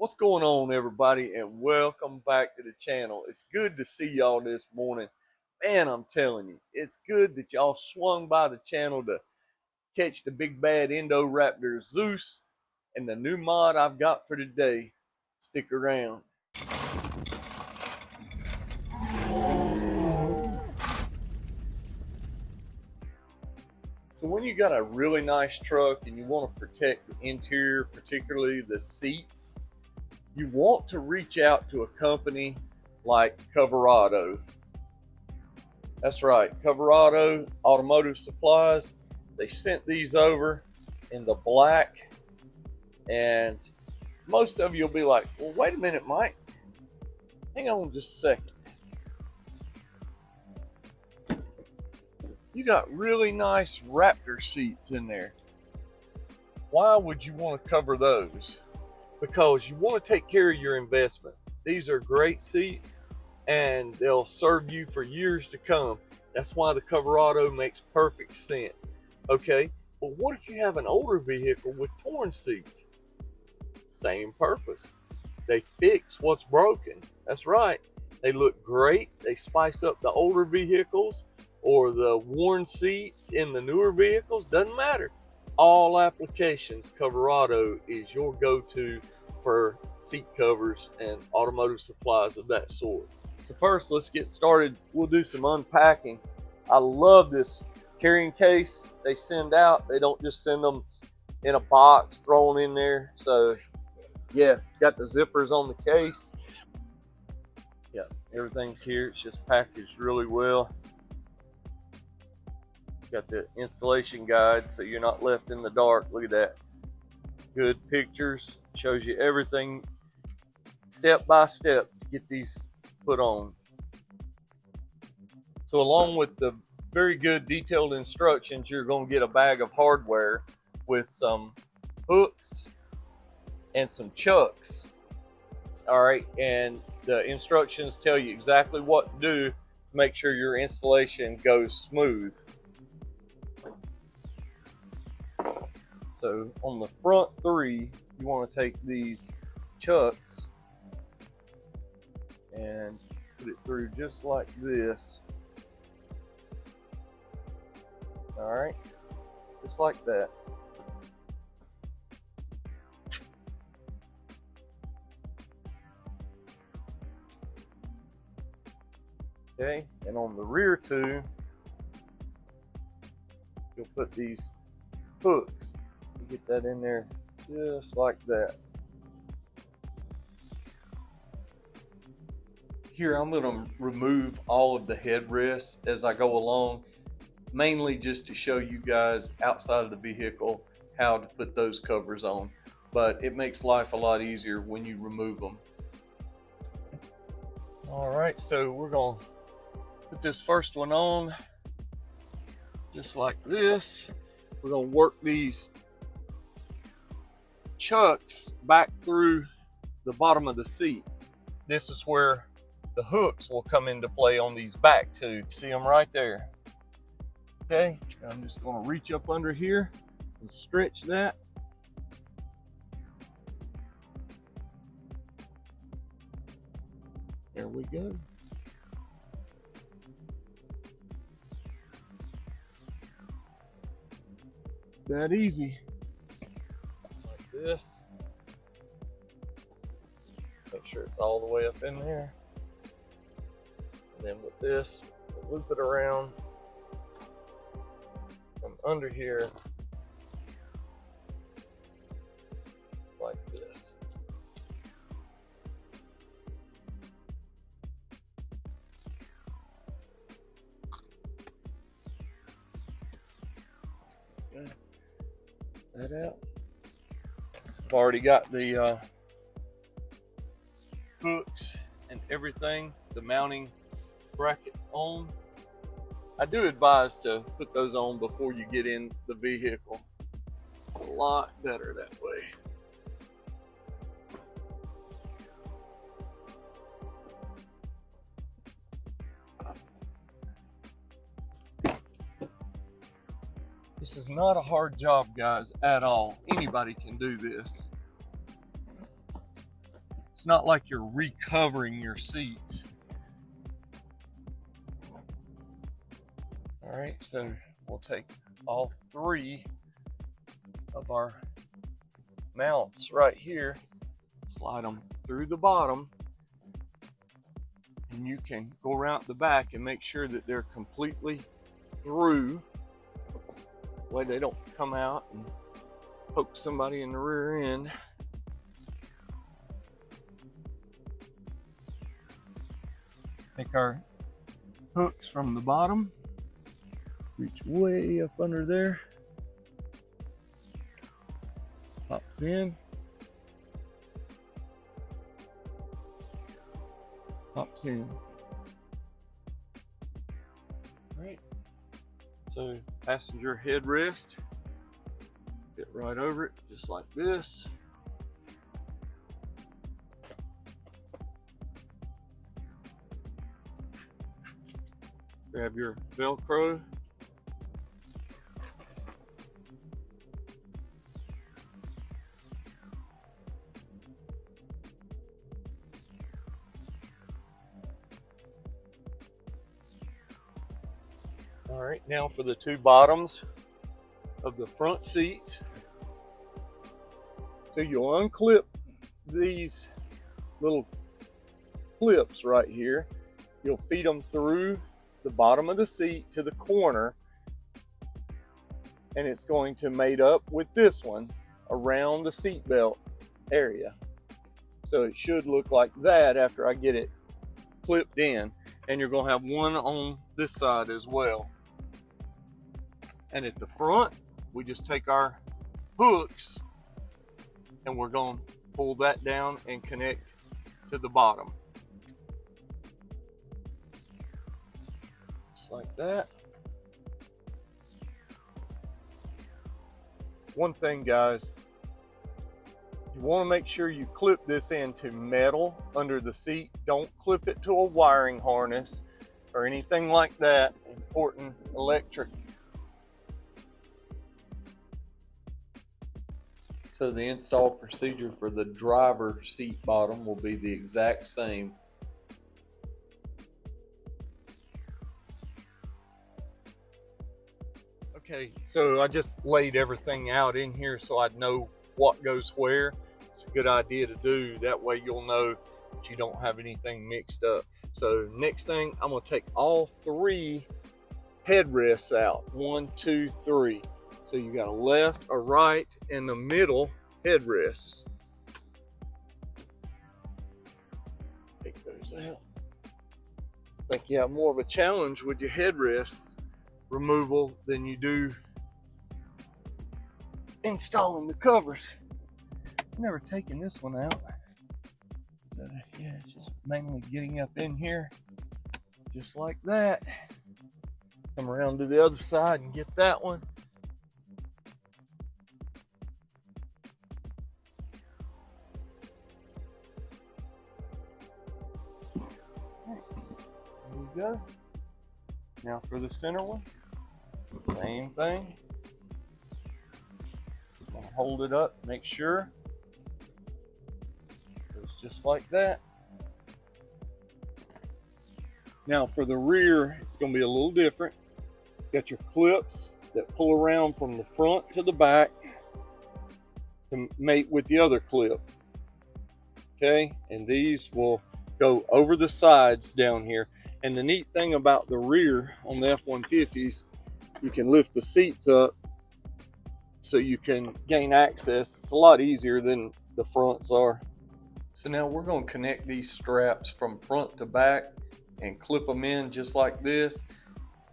What's going on, everybody, and welcome back to the channel. It's good to see y'all this morning. Man, I'm telling you, it's good that y'all swung by the channel to catch the big bad Indoraptor Zeus and the new mod I've got for today. Stick around. So when you got a really nice truck and you want to protect the interior, particularly the seats, you want to reach out to a company like Coverado. That's right, Coverado Automotive Supplies. They sent these over in the black, and most of you will be like, well, wait a minute, Mike. Hang on just a second. You got really nice Raptor seats in there. Why would you want to cover those? Because you want to take care of your investment. These are great seats and they'll serve you for years to come. That's why the Coverado makes perfect sense. Okay, but what if you have an older vehicle with torn seats? Same purpose. They fix what's broken. That's right. They look great. They spice up the older vehicles or the worn seats in the newer vehicles. Doesn't matter. All applications, Coverado is your go-to for seat covers and automotive supplies of that sort. So first, let's get started. We'll do some unpacking. I love this carrying case they send out. They don't just send them in a box thrown in there. So yeah, got the zippers on the case. Yeah, everything's here. It's just packaged really well. Got the installation guide so you're not left in the dark. Look at that. Good pictures. Shows you everything step by step to get these put on. So along with the very good detailed instructions, you're going to get a bag of hardware with some hooks and some chucks. All right, and the instructions tell you exactly what to do to make sure your installation goes smooth. So on the front three, you want to take these chucks and put it through just like this. All right, just like that. Okay, and on the rear two, you'll put these hooks. You get that in there just like that. Here I'm going to remove all of the headrests as I go along, mainly just to show you guys outside of the vehicle how to put those covers on. But it makes life a lot easier when you remove them. All right, so we're going to put this first one on just like this. We're going to work these chucks back through the bottom of the seat. This is where the hooks will come into play on these back two. See them right there. Okay, I'm just going to reach up under here and stretch that. There we go. That easy. Like this. Make sure it's all the way up in there. And then with this, loop it around from under here like this. Okay. That out. I've already got the hooks and everything, the mounting brackets on. I do advise to put those on before you get in the vehicle. It's a lot better that way. This is not a hard job, guys, at all. Anybody can do this. It's not like you're recovering your seats. All right, so we'll take all three of our mounts right here, slide them through the bottom, and you can go around the back and make sure that they're completely through, that way they don't come out and poke somebody in the rear end. Take our hooks from the bottom, reach way up under there, pops in, pops in. All right, so passenger headrest, get right over it just like this. Grab your Velcro. All right, now for the two bottoms of the front seats. So you'll unclip these little clips right here. You'll feed them through the bottom of the seat to the corner, and it's going to mate up with this one around the seat belt area. So it should look like that after I get it clipped in, and you're going to have one on this side as well. And at the front, we just take our hooks and we're going to pull that down and connect to the bottom. Just like that. One thing, guys, you want to make sure you clip this into metal under the seat. Don't clip it to a wiring harness or anything like that. Important electric. So the install procedure for the driver seat bottom will be the exact same. Okay, so I just laid everything out in here so I'd know what goes where. It's a good idea to do. That way you'll know that you don't have anything mixed up. So next thing, I'm gonna take all three headrests out. 1, 2, 3. So you got a left, a right, and the middle headrests. Take those out. I think you have more of a challenge with your headrest removal than you do installing the covers. I've never taken this one out. So yeah, it's just mainly getting up in here, just like that. Come around to the other side and get that one. There you go. Now for the center one, same thing. I'll hold it up, make sure. Goes just like that. Now for the rear, it's going to be a little different. Got your clips that pull around from the front to the back to mate with the other clip. Okay, and these will go over the sides down here. And the neat thing about the rear on the F-150s, you can lift the seats up so you can gain access. It's a lot easier than the fronts are. So now we're going to connect these straps from front to back and clip them in just like this.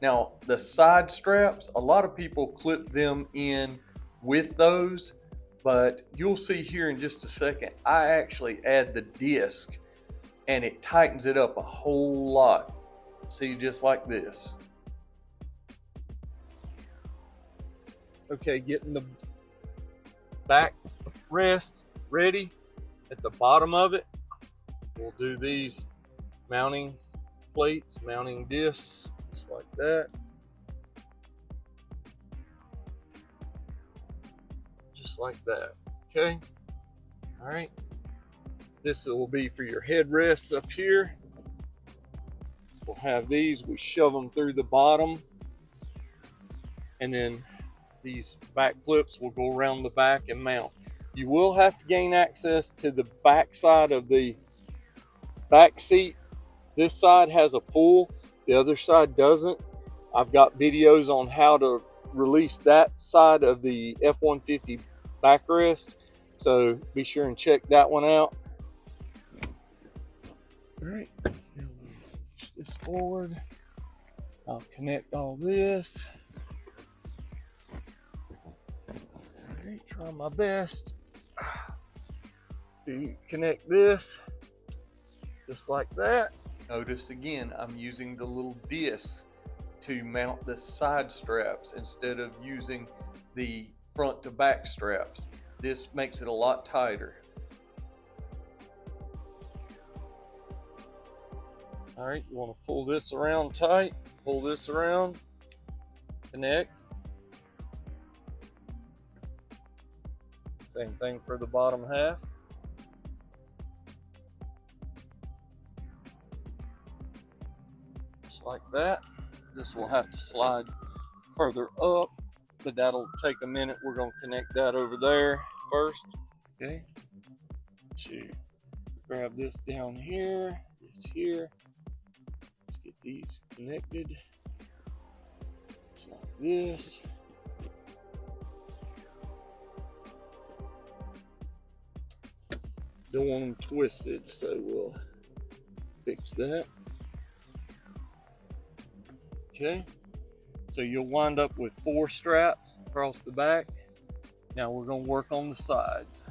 Now the side straps, a lot of people clip them in with those, but you'll see here in just a second, I actually add the disc and it tightens it up a whole lot. See, just like this. Okay, getting the back rest ready. At the bottom of it, we'll do these mounting plates, mounting discs, just like that. Just like that, okay? All right. This will be for your headrests up here. We'll have these, we shove them through the bottom, and then these back clips will go around the back and mount. You will have to gain access to the back side of the back seat. This side has a pull, the other side doesn't. I've got videos on how to release that side of the F-150 backrest, so be sure and check that one out. All right, now push this forward. I'll connect all this. All right, try my best to connect this just like that. Notice again, I'm using the little disc to mount the side straps instead of using the front to back straps. This makes it a lot tighter. All right, you want to pull this around tight, pull this around, connect. Same thing for the bottom half. Just like that. This will have to slide further up, but that'll take a minute. We're going to connect that over there first. Okay, to grab this down here, this here. Let's get these connected. Just like this. Don't want them twisted, so we'll fix that. Okay, so you'll wind up with 4 straps across the back. Now we're going to work on the sides.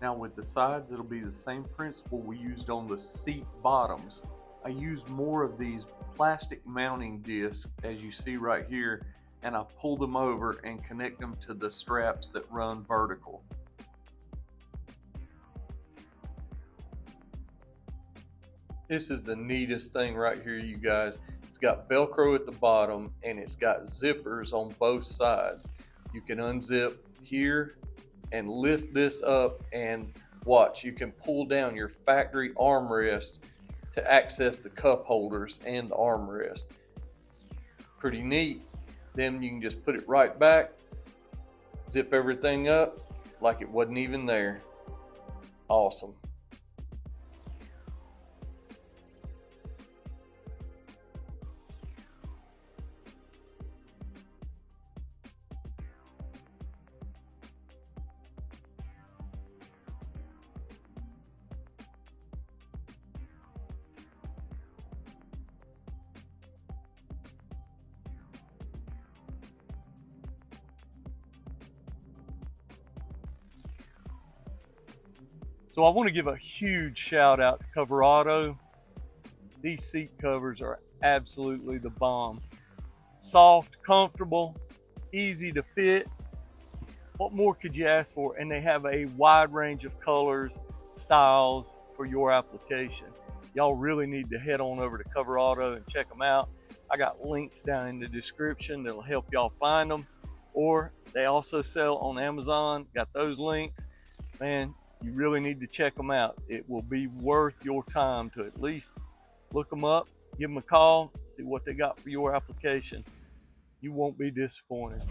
Now with the sides, it'll be the same principle we used on the seat bottoms. I used more of these plastic mounting discs, as you see right here, and I pull them over and connect them to the straps that run vertical. This is the neatest thing right here, you guys. It's got Velcro at the bottom and it's got zippers on both sides. You can unzip here and lift this up, and watch, you can pull down your factory armrest to access the cup holders and the armrest. Pretty neat. Then you can just put it right back, zip everything up like it wasn't even there. Awesome. So I want to give a huge shout out to Coverado. These seat covers are absolutely the bomb. Soft, comfortable, easy to fit. What more could you ask for? And they have a wide range of colors, styles for your application. Y'all really need to head on over to Coverado and check them out. I got links down in the description that'll help y'all find them. Or they also sell on Amazon. Got those links. Man, you really need to check them out. It will be worth your time to at least look them up, give them a call, see what they got for your application. You won't be disappointed.